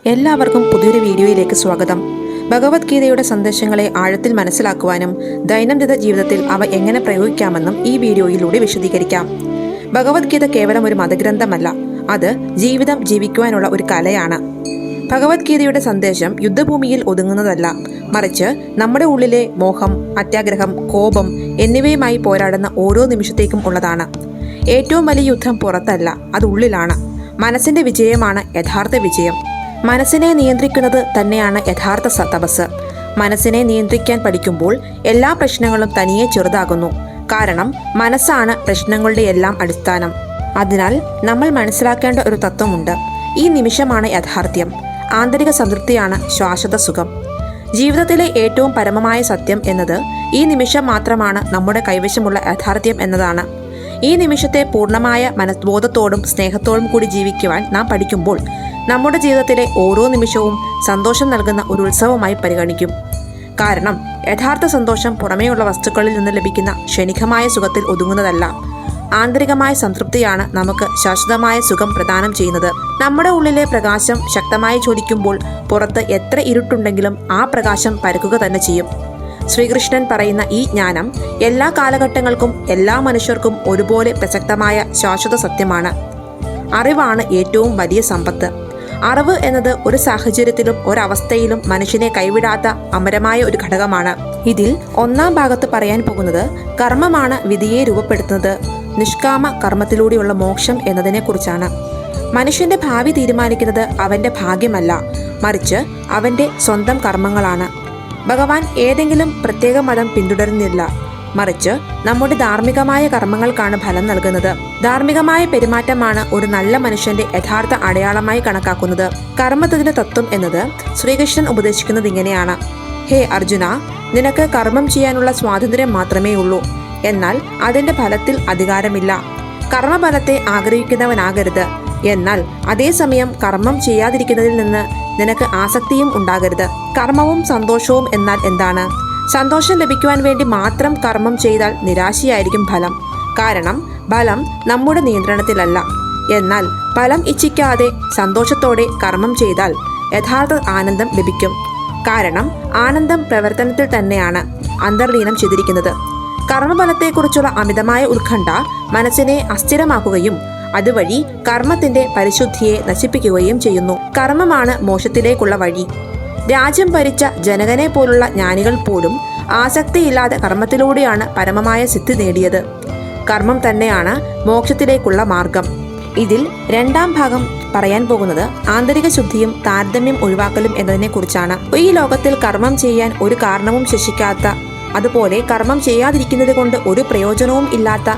എല്ലാവർക്കും പുതിയൊരു വീഡിയോയിലേക്ക് സ്വാഗതം. ഭഗവത്ഗീതയുടെ സന്ദേശങ്ങളെ ആഴത്തിൽ മനസ്സിലാക്കുവാനും ദൈനംദിന ജീവിതത്തിൽ അവ എങ്ങനെ പ്രയോഗിക്കാമെന്നും ഈ വീഡിയോയിലൂടെ വിശദീകരിക്കാം. ഭഗവത്ഗീത കേവലം ഒരു മതഗ്രന്ഥമല്ല, അത് ജീവിതം ജീവിക്കുവാനുള്ള ഒരു കലയാണ്. ഭഗവത്ഗീതയുടെ സന്ദേശം യുദ്ധഭൂമിയിൽ ഒതുങ്ങുന്നതല്ല, മറിച്ച് നമ്മുടെ ഉള്ളിലെ മോഹം, അത്യാഗ്രഹം, കോപം എന്നിവയുമായി പോരാടുന്ന ഓരോ നിമിഷത്തേക്കും ഉള്ളതാണ്. ഏറ്റവും വലിയ യുദ്ധം പുറത്തല്ല, അത് ഉള്ളിലാണ്. മനസ്സിന്റെ വിജയമാണ് യഥാർത്ഥ വിജയം. മനസ്സിനെ നിയന്ത്രിക്കുന്നത് തന്നെയാണ് യഥാർത്ഥ തപസ്. മനസ്സിനെ നിയന്ത്രിക്കാൻ പഠിക്കുമ്പോൾ എല്ലാ പ്രശ്നങ്ങളും തനിയെ ചെറുതാകുന്നു. കാരണം മനസ്സാണ് പ്രശ്നങ്ങളുടെ എല്ലാം അടിസ്ഥാനം. അതിനാൽ നമ്മൾ മനസ്സിലാക്കേണ്ട ഒരു തത്വമുണ്ട്. ഈ നിമിഷമാണ് യാഥാർത്ഥ്യം. ആന്തരിക സംതൃപ്തിയാണ് ശാശ്വത സുഖം. ജീവിതത്തിലെ ഏറ്റവും പരമമായ സത്യം എന്നത് ഈ നിമിഷം മാത്രമാണ് നമ്മുടെ കൈവശമുള്ള യാഥാർത്ഥ്യം എന്നതാണ്. ഈ നിമിഷത്തെ പൂർണ്ണമായ മനസ്ബോധത്തോടും സ്നേഹത്തോടും കൂടി ജീവിക്കുവാൻ നാം പഠിക്കുമ്പോൾ നമ്മുടെ ജീവിതത്തിലെ ഓരോ നിമിഷവും സന്തോഷം നൽകുന്ന ഒരു ഉത്സവമായി പരിഗണിക്കും. കാരണം യഥാർത്ഥ സന്തോഷം പുറമേയുള്ള വസ്തുക്കളിൽ നിന്ന് ലഭിക്കുന്ന ക്ഷണികമായ സുഖത്തിൽ ഒതുങ്ങുന്നതല്ല. ആന്തരികമായ സംതൃപ്തിയാണ് നമുക്ക് ശാശ്വതമായ സുഖം പ്രദാനം ചെയ്യുന്നത്. നമ്മുടെ ഉള്ളിലെ പ്രകാശം ശക്തമായി ജ്വലിക്കുമ്പോൾ പുറത്ത് എത്ര ഇരുട്ടുണ്ടെങ്കിലും ആ പ്രകാശം പരക്കുക തന്നെ ചെയ്യും. ശ്രീകൃഷ്ണൻ പറയുന്ന ഈ ജ്ഞാനം എല്ലാ കാലഘട്ടങ്ങൾക്കും എല്ലാ മനുഷ്യർക്കും ഒരുപോലെ പ്രസക്തമായ ശാശ്വത സത്യമാണ്. അറിവാണ് ഏറ്റവും വലിയ സമ്പത്ത്. അറിവ് എന്നത് ഒരു സാഹചര്യത്തിലും ഒരവസ്ഥയിലും മനുഷ്യനെ കൈവിടാത്ത അമരമായ ഒരു ഘടകമാണ്. ഇതിൽ ഒന്നാം ഭാഗത്ത് പറയാൻ പോകുന്നത് കർമ്മമാണ് വിധിയെ രൂപപ്പെടുത്തുന്നത്, നിഷ്കാമ കർമ്മത്തിലൂടെയുള്ള മോക്ഷം എന്നതിനെ കുറിച്ചാണ്. മനുഷ്യന്റെ ഭാവി തീരുമാനിക്കുന്നത് അവന്റെ ഭാഗ്യമല്ല, മറിച്ച് അവന്റെ സ്വന്തം കർമ്മങ്ങളാണ്. ഭഗവാൻ ഏതെങ്കിലും പ്രത്യേക മതം പിന്തുടരുന്നില്ല, മറിച്ച് നമ്മുടെ ധാർമ്മികമായ കർമ്മങ്ങൾക്കാണ് ഫലം നൽകുന്നത്. ധാർമ്മികമായ പെരുമാറ്റമാണ് ഒരു നല്ല മനുഷ്യന്റെ യഥാർത്ഥ അടയാളമായി കണക്കാക്കുന്നത്. കർമ്മത്തിന്റെ തത്വം എന്നത് ശ്രീകൃഷ്ണൻ ഉപദേശിക്കുന്നത് ഇങ്ങനെയാണ്: ഹേ അർജുന, നിനക്ക് കർമ്മം ചെയ്യാനുള്ള സ്വാതന്ത്ര്യം മാത്രമേ ഉള്ളൂ, എന്നാൽ അതിന്റെ ഫലത്തിൽ അധികാരമില്ല. കർമ്മഫലത്തെ ആഗ്രഹിക്കുന്നവനാകരുത്, എന്നാൽ അതേസമയം കർമ്മം ചെയ്യാതിരിക്കുന്നതിൽ നിന്ന് നിനക്ക് ആസക്തിയും ഉണ്ടാകരുത്. കർമ്മവും സന്തോഷവും എന്നാൽ എന്താണ്? സന്തോഷം ലഭിക്കുവാൻ വേണ്ടി മാത്രം കർമ്മം ചെയ്താൽ നിരാശയായിരിക്കും ഫലം. കാരണം ഫലം നമ്മുടെ നിയന്ത്രണത്തിലല്ല. എന്നാൽ ഫലം ഇച്ഛിക്കാതെ സന്തോഷത്തോടെ കർമ്മം ചെയ്താൽ യഥാർത്ഥ ആനന്ദം ലഭിക്കും. കാരണം ആനന്ദം പ്രവർത്തനത്തിൽ തന്നെയാണ് അന്തർലീനം ചെയ്തിരിക്കുന്നത്. കർമ്മഫലത്തെക്കുറിച്ചുള്ള അമിതമായ ഉത്കണ്ഠ മനസ്സിനെ അസ്ഥിരമാക്കുകയും അതുവഴി കർമ്മത്തിന്റെ പരിശുദ്ധിയെ നശിപ്പിക്കുകയും ചെയ്യുന്നു. കർമ്മമാണ് മോക്ഷത്തിലേക്കുള്ള വഴി. രാജ്യം ഭരിച്ച ജനകനെ പോലുള്ള ജ്ഞാനികൾ പോലും ആസക്തിയില്ലാതെ കർമ്മത്തിലൂടെയാണ് പരമമായ സിദ്ധി നേടിയത്. കർമ്മം തന്നെയാണ് മോക്ഷത്തിലേക്കുള്ള മാർഗം. ഇതിൽ രണ്ടാം ഭാഗം പറയാൻ പോകുന്നത് ആന്തരിക ശുദ്ധിയും താരതമ്യം ഒഴിവാക്കലും എന്നതിനെ കുറിച്ചാണ്. ഈ ലോകത്തിൽ കർമ്മം ചെയ്യാൻ ഒരു കാരണവും ശേഷിക്കാത്ത, അതുപോലെ കർമ്മം ചെയ്യാതിരിക്കുന്നത് കൊണ്ട് ഒരു പ്രയോജനവും ഇല്ലാത്ത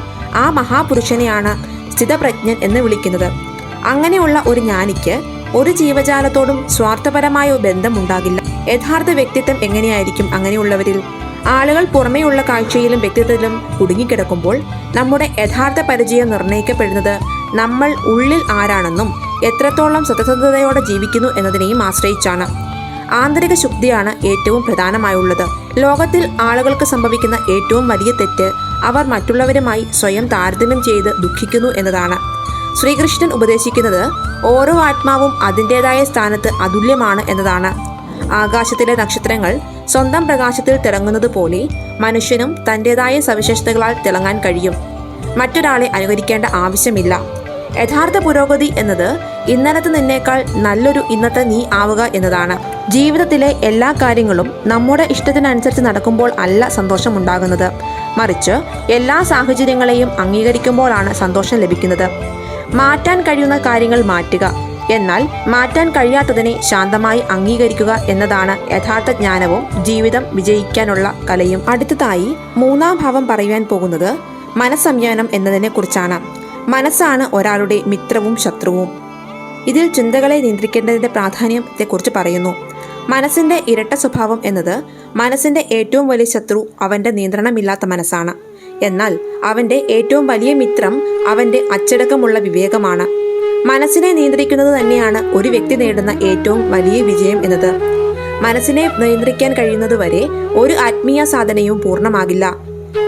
ആ മഹാപുരുഷനെയാണ് സ്ഥിതപ്രജ്ഞൻ എന്ന് വിളിക്കുന്നത്. അങ്ങനെയുള്ള ഒരു ജ്ഞാനിക്ക് ഒരു ജീവജാലത്തോടും സ്വാർത്ഥപരമായ ബന്ധമുണ്ടാകില്ല. യഥാർത്ഥ വ്യക്തിത്വം എങ്ങനെയായിരിക്കും അങ്ങനെയുള്ളവരിൽ? ആളുകൾ പുറമേയുള്ള കാഴ്ചയിലും വ്യക്തിത്വത്തിലും കുടുങ്ങിക്കിടക്കുമ്പോൾ നമ്മുടെ യഥാർത്ഥ പരിചയം നിർണ്ണയിക്കപ്പെടുന്നത് നമ്മൾ ഉള്ളിൽ ആരാണെന്നും എത്രത്തോളം സത്യസന്ധതയോടെ ജീവിക്കുന്നു എന്നതിനെയും ആശ്രയിച്ചാണ്. ആന്തരിക ശുദ്ധിയാണ് ഏറ്റവും പ്രധാനമായുള്ളത്. ലോകത്തിൽ ആളുകൾക്ക് സംഭവിക്കുന്ന ഏറ്റവും വലിയ തെറ്റ് അവർ മറ്റുള്ളവരുമായി സ്വയം താരതമ്യം ചെയ്ത് ദുഃഖിക്കുന്നു എന്നതാണ്. ശ്രീകൃഷ്ണൻ ഉപദേശിക്കുന്നത് ഓരോ ആത്മാവും അതിൻ്റെതായ സ്ഥാനത്ത് അതുല്യമാണ് എന്നതാണ്. ആകാശത്തിലെ നക്ഷത്രങ്ങൾ സ്വന്തം പ്രകാശത്തിൽ തിളങ്ങുന്നത് പോലെ മനുഷ്യനും തൻ്റെതായ സവിശേഷതകളാൽ തിളങ്ങാൻ കഴിയും. മറ്റൊരാളെ അനുകരിക്കേണ്ട ആവശ്യമില്ല. യഥാർത്ഥ പുരോഗതി എന്നത് ഇന്നലത്തെ നിന്നേക്കാൾ നല്ലൊരു ഇന്നത്തെ നീ ആവുക എന്നതാണ്. ജീവിതത്തിലെ എല്ലാ കാര്യങ്ങളും നമ്മുടെ ഇഷ്ടത്തിനനുസരിച്ച് നടക്കുമ്പോൾ അല്ല സന്തോഷമുണ്ടാകുന്നത്, മറിച്ച് എല്ലാ സാഹചര്യങ്ങളെയും അംഗീകരിക്കുമ്പോഴാണ് സന്തോഷം ലഭിക്കുന്നത്. മാറ്റാൻ കഴിയുന്ന കാര്യങ്ങൾ മാറ്റുക, എന്നാൽ മാറ്റാൻ കഴിയാത്തതിനെ ശാന്തമായി അംഗീകരിക്കുക എന്നതാണ് യഥാർത്ഥ ജ്ഞാനവും ജീവിതം വിജയിക്കാനുള്ള കലയും. അടുത്തതായി മൂന്നാം ഭാവം പറയുവാൻ പോകുന്നത് മനസ്സംയമനം എന്നതിനെ കുറിച്ചാണ്. മനസ്സാണ് ഒരാളുടെ മിത്രവും ശത്രുവും. ഇതിൽ ചിന്തകളെ നിയന്ത്രിക്കേണ്ടതിന്റെ പ്രാധാന്യത്തെക്കുറിച്ച് പറയുന്നു. മനസ്സിന്റെ ഇരട്ട സ്വഭാവം എന്നത് മനസ്സിന്റെ ഏറ്റവും വലിയ ശത്രു അവന്റെ നിയന്ത്രണമില്ലാത്ത മനസ്സാണ്. എന്നാൽ അവന്റെ ഏറ്റവും വലിയ മിത്രം അവന്റെ അച്ചടക്കമുള്ള വിവേകമാണ്. മനസ്സിനെ നിയന്ത്രിക്കുന്നത് തന്നെയാണ് ഒരു വ്യക്തി നേടുന്ന ഏറ്റവും വലിയ വിജയം എന്നത്. മനസ്സിനെ നിയന്ത്രിക്കാൻ കഴിയുന്നതുവരെ ഒരു ആത്മീയ സാധനയും പൂർണ്ണമാകില്ല.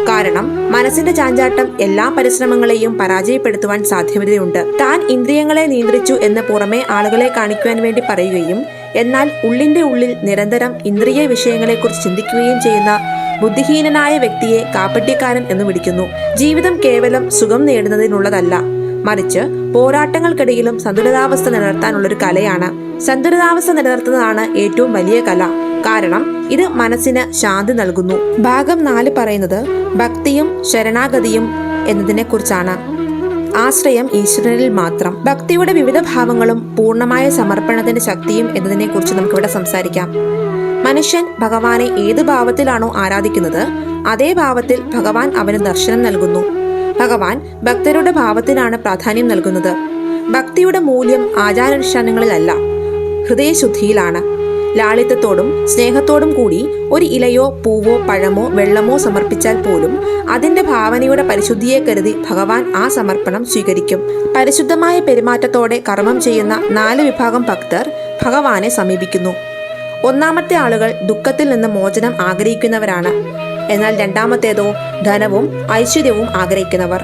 കാരണം മനസ്സിന്റെ ചാഞ്ചാട്ടം എല്ലാ പരിശ്രമങ്ങളെയും പരാജയപ്പെടുത്തുവാൻ സാധ്യതയുണ്ട്. താൻ ഇന്ദ്രിയങ്ങളെ നിയന്ത്രിച്ചു എന്ന് പുറമെ ആളുകളെ കാണിക്കുവാൻ വേണ്ടി പറയുകയും എന്നാൽ ഉള്ളിന്റെ ഉള്ളിൽ നിരന്തരം ഇന്ദ്രിയ വിഷയങ്ങളെക്കുറിച്ച് ചിന്തിക്കുകയും ചെയ്യുന്ന ബുദ്ധിഹീനനായ വ്യക്തിയെ കാപ്പട്യക്കാരൻ എന്ന് വിളിക്കുന്നു. ജീവിതം കേവലം സുഖം നേടുന്നതിനുള്ളതല്ല, മറിച്ച് പോരാട്ടങ്ങൾക്കിടയിലും സന്തുലിതാവസ്ഥ നിലനിർത്താനുള്ളൊരു കലയാണ്. സന്തുലിതാവസ്ഥ നിലനിർത്തുന്നതാണ് ഏറ്റവും വലിയ കല. കാരണം ഇത് മനസ്സിന് ശാന്തി നൽകുന്നു. ഭാഗം 4 പറയുന്നത് ഭക്തിയും ശരണാഗതിയും എന്നതിനെ കുറിച്ചാണ്. ആശ്രയം ഈശ്വരനിൽ മാത്രം. ഭക്തിയുടെ വിവിധ ഭാവങ്ങളും പൂർണ്ണമായ സമർപ്പണത്തിന്റെ ശക്തിയും എന്നതിനെ കുറിച്ച് നമുക്കിവിടെ സംസാരിക്കാം. മനുഷ്യൻ ഭഗവാനെ ഏത് ഭാവത്തിലാണോ ആരാധിക്കുന്നത് അതേ ഭാവത്തിൽ ഭഗവാൻ അവന് ദർശനം നൽകുന്നു. ഭഗവാൻ ഭക്തരുടെ ഭാവത്തിനാണ് പ്രാധാന്യം നൽകുന്നത്. ഭക്തിയുടെ മൂല്യം ആചാരാനുഷ്ഠാനങ്ങളിലല്ല, ഹൃദയശുദ്ധിയിലാണ്. ലാളിത്യത്തോടും സ്നേഹത്തോടും കൂടി ഒരു ഇലയോ പൂവോ പഴമോ വെള്ളമോ സമർപ്പിച്ചാൽ പോലും അതിന്റെ ഭാവനയുടെ പരിശുദ്ധിയെ കരുതി ഭഗവാൻ ആ സമർപ്പണം സ്വീകരിക്കും. പരിശുദ്ധമായ പെരുമാറ്റത്തോടെ കർമ്മം ചെയ്യുന്ന 4 വിഭാഗം ഭക്തർ ഭഗവാനെ സമീപിക്കുന്നു. ഒന്നാമത്തെ ആളുകൾ ദുഃഖത്തിൽ നിന്ന് മോചനം ആഗ്രഹിക്കുന്നവരാണ്. എന്നാൽ രണ്ടാമത്തേതോ ധനവും ഐശ്വര്യവും ആഗ്രഹിക്കുന്നവർ.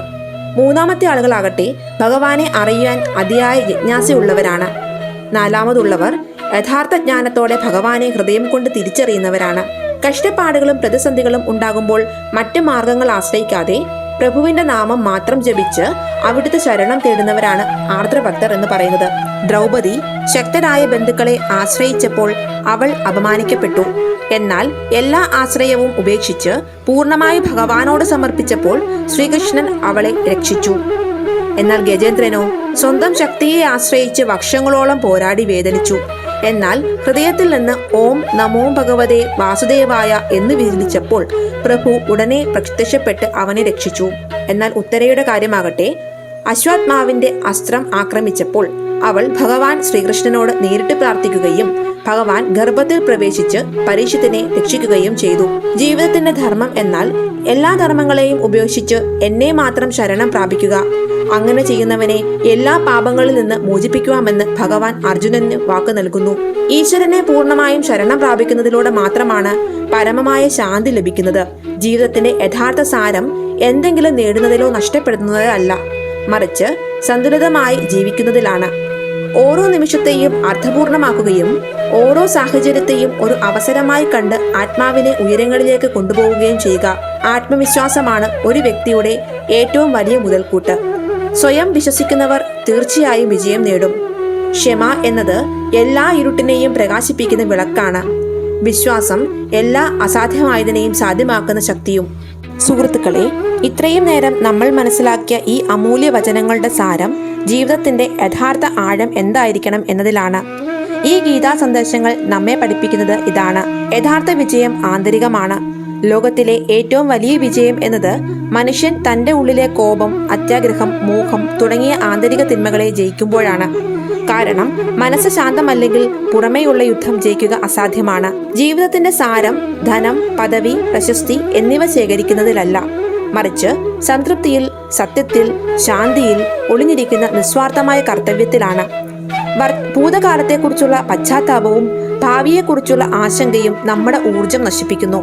മൂന്നാമത്തെ ആളുകളാകട്ടെ ഭഗവാനെ അറിയാൻ അതിയായ ജിജ്ഞാസയുള്ളവരാണ്. നാലാമതുള്ളവർ യഥാർത്ഥ ജ്ഞാനത്തോടെ ഭഗവാനെ ഹൃദയം കൊണ്ട് തിരിച്ചറിയുന്നവരാണ്. കഷ്ടപ്പാടുകളും പ്രതിസന്ധികളും ഉണ്ടാകുമ്പോൾ മറ്റ് മാർഗങ്ങൾ ആശ്രയിക്കാതെ പ്രഭുവിന്റെ നാമം മാത്രം ജപിച്ച് അവിടുത്തെ ശരണം തേടുന്നവരാണ് ആർദ്രഭക്തർ എന്ന് പറയുന്നത്. ദ്രൗപദി ശക്തരായ ബന്ധുക്കളെ ആശ്രയിച്ചപ്പോൾ അവൾ അപമാനിക്കപ്പെട്ടു. എന്നാൽ എല്ലാ ആശ്രയവും ഉപേക്ഷിച്ച് പൂർണ്ണമായി ഭഗവാനോട് സമർപ്പിച്ചപ്പോൾ ശ്രീകൃഷ്ണൻ അവളെ രക്ഷിച്ചു. എന്നാൽ ഗജേന്ദ്രനോ സ്വന്തം ശക്തിയെ ആശ്രയിച്ച് വർഷങ്ങളോളം പോരാടി വേദനിച്ചു. എന്നാൽ ഹൃദയത്തിൽ നിന്ന് ഓം നമോ ഭഗവതേ വാസുദേവായ എന്ന് വിളിച്ചപ്പോൾ പ്രഭു ഉടനെ പ്രത്യക്ഷപ്പെട്ട് അവനെ രക്ഷിച്ചു. എന്നാൽ ഉത്തരയുടെ കാര്യമാകട്ടെ അശ്വത്ഥാമാവിന്റെ അസ്ത്രം ആക്രമിച്ചപ്പോൾ അവൾ ഭഗവാൻ ശ്രീകൃഷ്ണനോട് നേരിട്ട് പ്രാർത്ഥിക്കുകയും ഭഗവാൻ ഗർഭത്തിൽ പ്രവേശിച്ച് പരീക്ഷിത്തിനെ രക്ഷിക്കുകയും ചെയ്തു. ജീവിതത്തിന്റെ ധർമ്മം എന്നാൽ എല്ലാ ധർമ്മങ്ങളെയും ഉപേക്ഷിച്ച് എന്നെ മാത്രം ശരണം പ്രാപിക്കുക. അങ്ങനെ ചെയ്യുന്നവനെ എല്ലാ പാപങ്ങളിൽ നിന്ന് മോചിപ്പിക്കുവാമെന്ന് ഭഗവാൻ അർജുനന് വാക്ക് നൽകുന്നു. ഈശ്വരനെ പൂർണ്ണമായും ശരണം പ്രാപിക്കുന്നതിലൂടെ മാത്രമാണ് പരമമായ ശാന്തി ലഭിക്കുന്നത്. ജീവിതത്തിന്റെ യഥാർത്ഥ സാരം എന്തെങ്കിലും നേടുന്നതിലോ നഷ്ടപ്പെടുന്നതിലോ അല്ല, മറിച്ച് സന്തുലിതമായി ജീവിക്കുന്നതിലാണ്. ഓരോ നിമിഷത്തെയും അർത്ഥപൂർണമാക്കുകയും ഓരോ സാഹചര്യത്തെയും ഒരു അവസരമായി കണ്ട് ആത്മാവിനെ ഉയരങ്ങളിലേക്ക് കൊണ്ടുപോവുകയും ചെയ്യുക. ആത്മവിശ്വാസമാണ് ഒരു വ്യക്തിയുടെ ഏറ്റവും വലിയ മുതൽക്കൂട്ട്. സ്വയം വിശ്വസിക്കുന്നവർ തീർച്ചയായും വിജയം നേടും. ക്ഷമ എന്നത് എല്ലാ ഇരുട്ടിനെയും പ്രകാശിപ്പിക്കുന്ന വിളക്കാണ്. വിശ്വാസം എല്ലാ അസാധ്യമായതിനെയും സാധ്യമാക്കുന്ന ശക്തിയും. സുഹൃത്തുക്കളെ, ഇത്രയും നേരം നമ്മൾ മനസ്സിലാക്കിയ ഈ അമൂല്യ വചനങ്ങളുടെ സാരം ജീവിതത്തിന്റെ യഥാർത്ഥ ആഴം എന്തായിരിക്കണം എന്നതിലാണ്. ഈ ഗീതാ സന്ദേശങ്ങൾ നമ്മെ പഠിപ്പിക്കുന്നത് ഇതാണ്: യഥാർത്ഥ വിജയം ആന്തരികമാണ്. ലോകത്തിലെ ഏറ്റവും വലിയ വിജയം എന്നത് മനുഷ്യൻ തന്റെ ഉള്ളിലെ കോപം, അത്യാഗ്രഹം, മോഹം തുടങ്ങിയ ആന്തരിക തിന്മകളെ ജയിക്കുമ്പോഴാണ്. കാരണം മനസ്സ് ശാന്തമല്ലെങ്കിൽ പുറമേയുള്ള യുദ്ധം ജയിക്കുക അസാധ്യമാണ്. ജീവിതത്തിന്റെ സാരം ധനം, പദവി, പ്രശസ്തി എന്നിവ ശേഖരിക്കുന്നതിലല്ല, മറിച്ച് സംതൃപ്തിയിൽ, സത്യത്തിൽ, ശാന്തിയിൽ ഒളിഞ്ഞിരിക്കുന്ന നിസ്വാർത്ഥമായ കർത്തവ്യത്തിലാണ്. ഭൂതകാലത്തെക്കുറിച്ചുള്ള പശ്ചാത്താപവും ഭാവിയെക്കുറിച്ചുള്ള ആശങ്കയും നമ്മുടെ ഊർജം നശിപ്പിക്കുന്നു.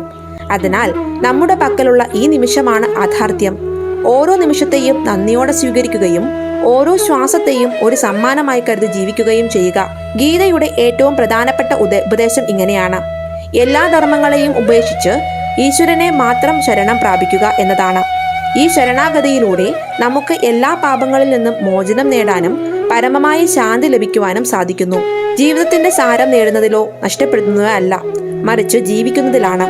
അതിനാൽ നമ്മുടെ പക്കലുള്ള ഈ നിമിഷമാണ് യാഥാർത്ഥ്യം. ഓരോ നിമിഷത്തെയും നന്ദിയോടെ സ്വീകരിക്കുകയും ഓരോ ശ്വാസത്തെയും ഒരു സമ്മാനമായി കരുതി ജീവിക്കുകയും ചെയ്യുക. ഗീതയുടെ ഏറ്റവും പ്രധാനപ്പെട്ട ഉപദേശം ഇങ്ങനെയാണ്: എല്ലാ ധർമ്മങ്ങളെയും ഉപേക്ഷിച്ച് ഈശ്വരനെ മാത്രം ശരണം പ്രാപിക്കുക എന്നതാണ്. ഈ ശരണാഗതിയിലൂടെ നമുക്ക് എല്ലാ പാപങ്ങളിൽ നിന്നും മോചനം നേടാനും പരമമായ ശാന്തി ലഭിക്കുവാനും സാധിക്കുന്നു. ജീവിതത്തിന്റെ സാരം നേടുന്നതിലോ നഷ്ടപ്പെടുന്നതോ അല്ല, മറിച്ച് ജീവിക്കുന്നതിലാണ്.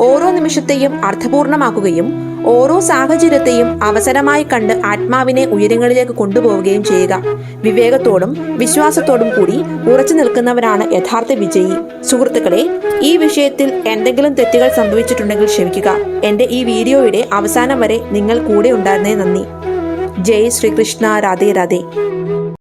ഓരോ നിമിഷത്തെയും അർത്ഥപൂർണമാക്കുകയും ഓരോ സാഹചര്യത്തെയും അവസരമായി കണ്ട് ആത്മാവിനെ ഉയരങ്ങളിലേക്ക് കൊണ്ടുപോവുകയും ചെയ്യുക. വിവേകത്തോടും വിശ്വാസത്തോടും കൂടി ഉറച്ചു നിൽക്കുന്നവരാണ് യഥാർത്ഥ വിജയി. സുഹൃത്തുക്കളെ, ഈ വിഷയത്തിൽ എന്തെങ്കിലും തെറ്റുകൾ സംഭവിച്ചിട്ടുണ്ടെങ്കിൽ ക്ഷമിക്കുക. എന്റെ ഈ വീഡിയോയുടെ അവസാനം വരെ നിങ്ങൾ കൂടെ ഉണ്ടായിരുന്നേ നന്ദി. ജയ് ശ്രീകൃഷ്ണ. രാധേ രാധേ.